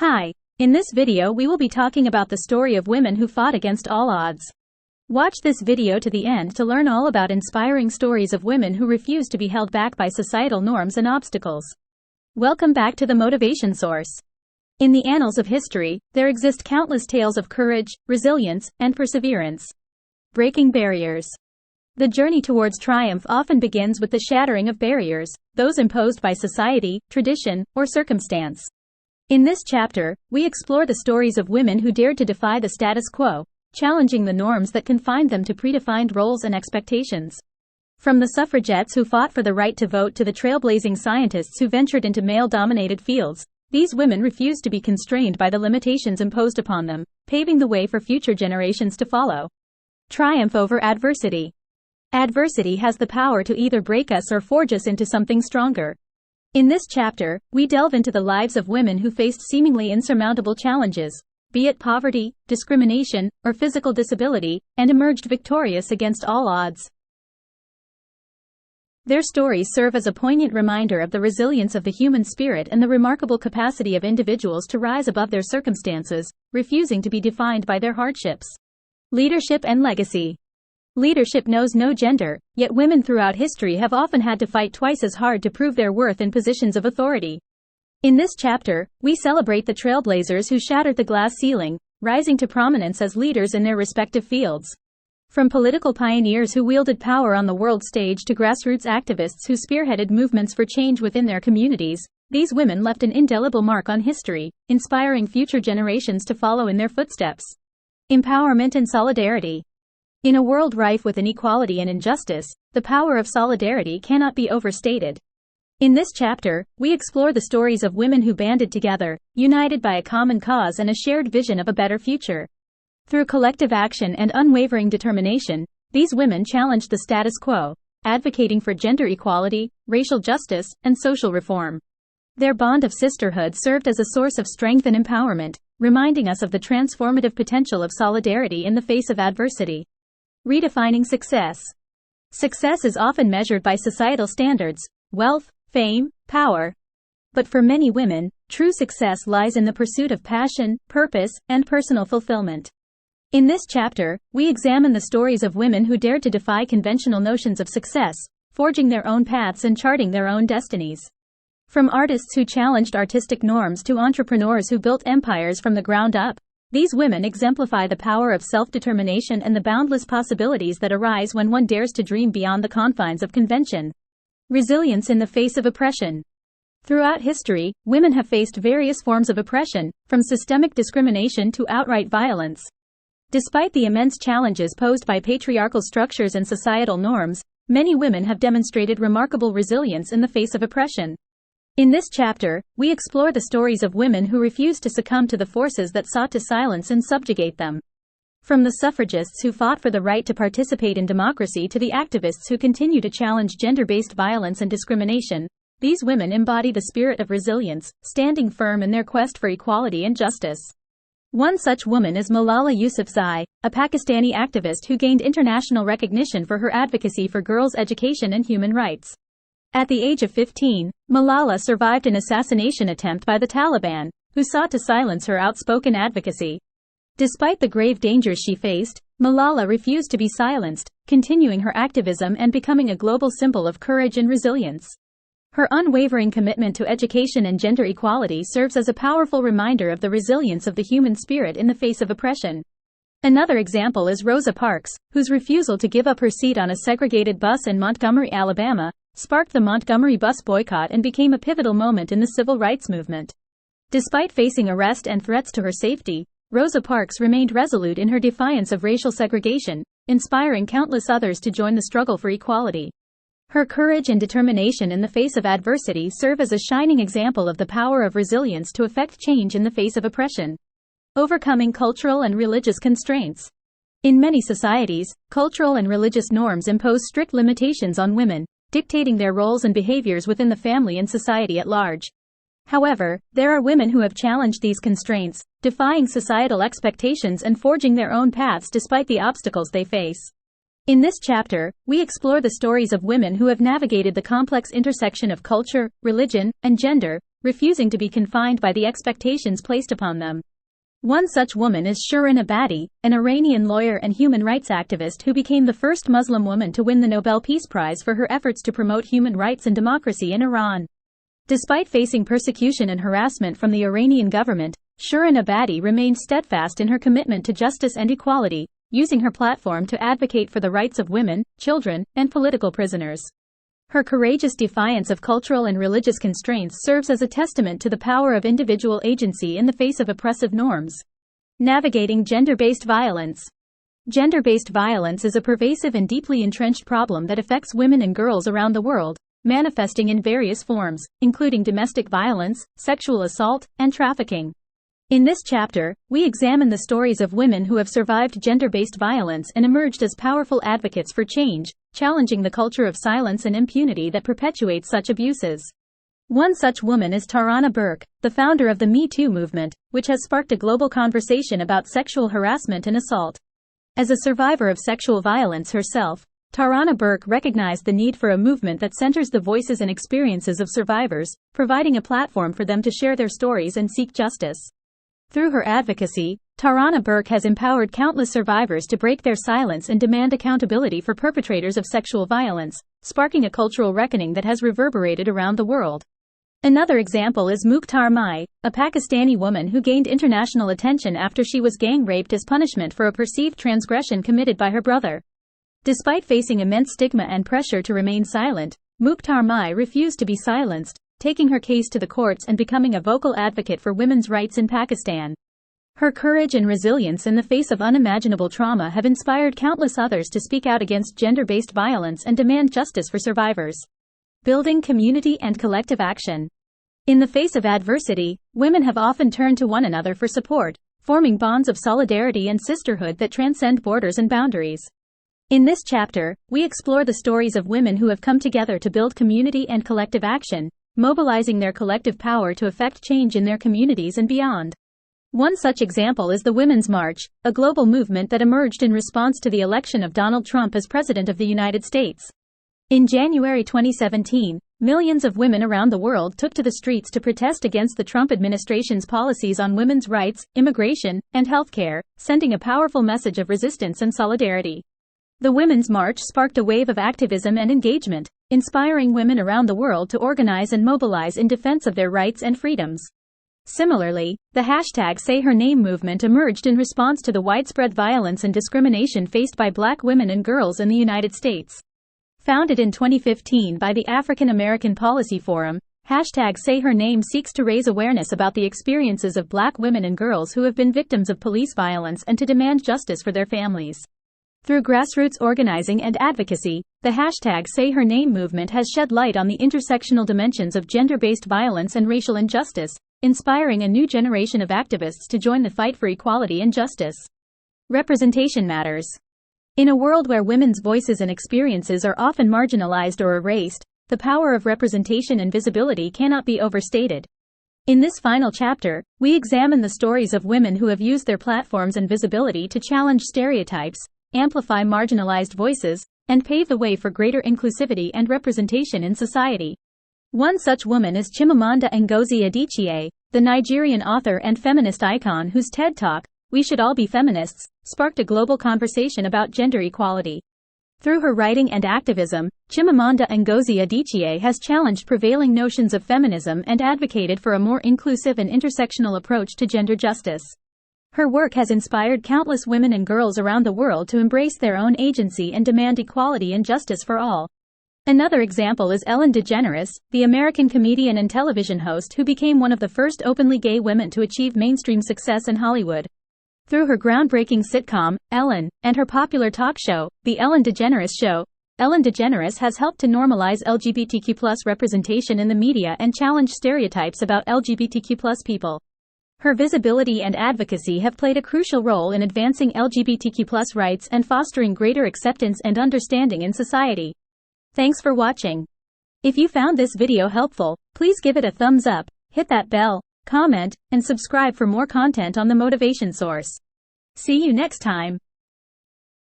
Hi. In this video we will be talking about the story of women who fought against all odds. Watch this video to the end to learn all about inspiring stories of women who refuse to be held back by societal norms and obstacles. Welcome back to the Motivation Source. In the annals of history, there exist countless tales of courage, resilience, and perseverance. Breaking barriers. The journey towards triumph often begins with the shattering of barriers, those imposed by society, tradition, or circumstance. In this chapter, we explore the stories of women who dared to defy the status quo, challenging the norms that confined them to predefined roles and expectations. From the suffragettes who fought for the right to vote to the trailblazing scientists who ventured into male-dominated fields, these women refused to be constrained by the limitations imposed upon them, paving the way for future generations to follow. Triumph over adversity. Adversity has the power to either break us or forge us into something stronger. In this chapter, we delve into the lives of women who faced seemingly insurmountable challenges, be it poverty, discrimination, or physical disability, and emerged victorious against all odds. Their stories serve as a poignant reminder of the resilience of the human spirit and the remarkable capacity of individuals to rise above their circumstances, refusing to be defined by their hardships. Leadership and legacy. Leadership knows no gender, yet women throughout history have often had to fight twice as hard to prove their worth in positions of authority. In this chapter, we celebrate the trailblazers who shattered the glass ceiling, rising to prominence as leaders in their respective fields. From political pioneers who wielded power on the world stage to grassroots activists who spearheaded movements for change within their communities, these women left an indelible mark on history, inspiring future generations to follow in their footsteps. Empowerment and solidarity. In a world rife with inequality and injustice, the power of solidarity cannot be overstated. In this chapter, we explore the stories of women who banded together, united by a common cause and a shared vision of a better future. Through collective action and unwavering determination, these women challenged the status quo, advocating for gender equality, racial justice, and social reform. Their bond of sisterhood served as a source of strength and empowerment, reminding us of the transformative potential of solidarity in the face of adversity. Redefining success. Success is often measured by societal standards, wealth, fame, power. But for many women, true success lies in the pursuit of passion, purpose, and personal fulfillment. In this chapter, we examine the stories of women who dared to defy conventional notions of success, forging their own paths and charting their own destinies. From artists who challenged artistic norms to entrepreneurs who built empires from the ground up, these women exemplify the power of self-determination and the boundless possibilities that arise when one dares to dream beyond the confines of convention. Resilience in the face of oppression. Throughout history, women have faced various forms of oppression, from systemic discrimination to outright violence. Despite the immense challenges posed by patriarchal structures and societal norms, many women have demonstrated remarkable resilience in the face of oppression. In this chapter, we explore the stories of women who refused to succumb to the forces that sought to silence and subjugate them. From the suffragists who fought for the right to participate in democracy to the activists who continue to challenge gender-based violence and discrimination, these women embody the spirit of resilience, standing firm in their quest for equality and justice. One such woman is Malala Yousafzai, a Pakistani activist who gained international recognition for her advocacy for girls' education and human rights. At the age of 15, Malala survived an assassination attempt by the Taliban, who sought to silence her outspoken advocacy. Despite the grave dangers she faced, Malala refused to be silenced, continuing her activism and becoming a global symbol of courage and resilience. Her unwavering commitment to education and gender equality serves as a powerful reminder of the resilience of the human spirit in the face of oppression. Another example is Rosa Parks, whose refusal to give up her seat on a segregated bus in Montgomery, Alabama, sparked the Montgomery bus boycott and became a pivotal moment in the civil rights movement. Despite facing arrest and threats to her safety, Rosa Parks remained resolute in her defiance of racial segregation, inspiring countless others to join the struggle for equality. Her courage and determination in the face of adversity serve as a shining example of the power of resilience to effect change in the face of oppression. Overcoming cultural and religious constraints. In many societies, cultural and religious norms impose strict limitations on women, dictating their roles and behaviors within the family and society at large. However, there are women who have challenged these constraints, defying societal expectations and forging their own paths despite the obstacles they face. In this chapter, we explore the stories of women who have navigated the complex intersection of culture, religion, and gender, refusing to be confined by the expectations placed upon them. One such woman is Shirin Ebadi, an Iranian lawyer and human rights activist who became the first Muslim woman to win the Nobel Peace Prize for her efforts to promote human rights and democracy in Iran. Despite facing persecution and harassment from the Iranian government, Shirin Ebadi remained steadfast in her commitment to justice and equality, using her platform to advocate for the rights of women, children, and political prisoners. Her courageous defiance of cultural and religious constraints serves as a testament to the power of individual agency in the face of oppressive norms. Navigating gender-based violence. Gender-based violence is a pervasive and deeply entrenched problem that affects women and girls around the world, manifesting in various forms, including domestic violence, sexual assault, and trafficking. In this chapter, we examine the stories of women who have survived gender-based violence and emerged as powerful advocates for change, challenging the culture of silence and impunity that perpetuates such abuses. One such woman is Tarana Burke, the founder of the Me Too movement, which has sparked a global conversation about sexual harassment and assault. As a survivor of sexual violence herself, Tarana Burke recognized the need for a movement that centers the voices and experiences of survivors, providing a platform for them to share their stories and seek justice. Through her advocacy, Tarana Burke has empowered countless survivors to break their silence and demand accountability for perpetrators of sexual violence, sparking a cultural reckoning that has reverberated around the world. Another example is Mukhtar Mai, a Pakistani woman who gained international attention after she was gang-raped as punishment for a perceived transgression committed by her brother. Despite facing immense stigma and pressure to remain silent, Mukhtar Mai refused to be silenced, taking her case to the courts and becoming a vocal advocate for women's rights in Pakistan. Her courage and resilience in the face of unimaginable trauma have inspired countless others to speak out against gender-based violence and demand justice for survivors. Building community and collective action. In the face of adversity, women have often turned to one another for support, forming bonds of solidarity and sisterhood that transcend borders and boundaries. In this chapter, we explore the stories of women who have come together to build community and collective action, mobilizing their collective power to effect change in their communities and beyond. One such example is the Women's March, a global movement that emerged in response to the election of Donald Trump as President of the United States. In January 2017, millions of women around the world took to the streets to protest against the Trump administration's policies on women's rights, immigration, and healthcare, sending a powerful message of resistance and solidarity. The Women's March sparked a wave of activism and engagement, inspiring women around the world to organize and mobilize in defense of their rights and freedoms. Similarly, the #SayHerName movement emerged in response to the widespread violence and discrimination faced by Black women and girls in the United States. Founded in 2015 by the African American Policy Forum, #SayHerName seeks to raise awareness about the experiences of Black women and girls who have been victims of police violence and to demand justice for their families. Through grassroots organizing and advocacy, the #SayHerName movement has shed light on the intersectional dimensions of gender-based violence and racial injustice, inspiring a new generation of activists to join the fight for equality and justice. Representation matters. In a world where women's voices and experiences are often marginalized or erased, the power of representation and visibility cannot be overstated. In this final chapter, we examine the stories of women who have used their platforms and visibility to challenge stereotypes, amplify marginalized voices, and pave the way for greater inclusivity and representation in society. One such woman is Chimamanda Ngozi Adichie, the Nigerian author and feminist icon whose TED Talk, "We Should All Be Feminists," sparked a global conversation about gender equality. Through her writing and activism, Chimamanda Ngozi Adichie has challenged prevailing notions of feminism and advocated for a more inclusive and intersectional approach to gender justice. Her work has inspired countless women and girls around the world to embrace their own agency and demand equality and justice for all. Another example is Ellen DeGeneres, the American comedian and television host who became one of the first openly gay women to achieve mainstream success in Hollywood. Through her groundbreaking sitcom, Ellen, and her popular talk show, The Ellen DeGeneres Show, Ellen DeGeneres has helped to normalize LGBTQ+ representation in the media and challenge stereotypes about LGBTQ+ people. Her visibility and advocacy have played a crucial role in advancing LGBTQ+ rights and fostering greater acceptance and understanding in society. Thanks for watching. If you found this video helpful, please give it a thumbs up, hit that bell, comment, and subscribe for more content on The Motivation Source. See you next time.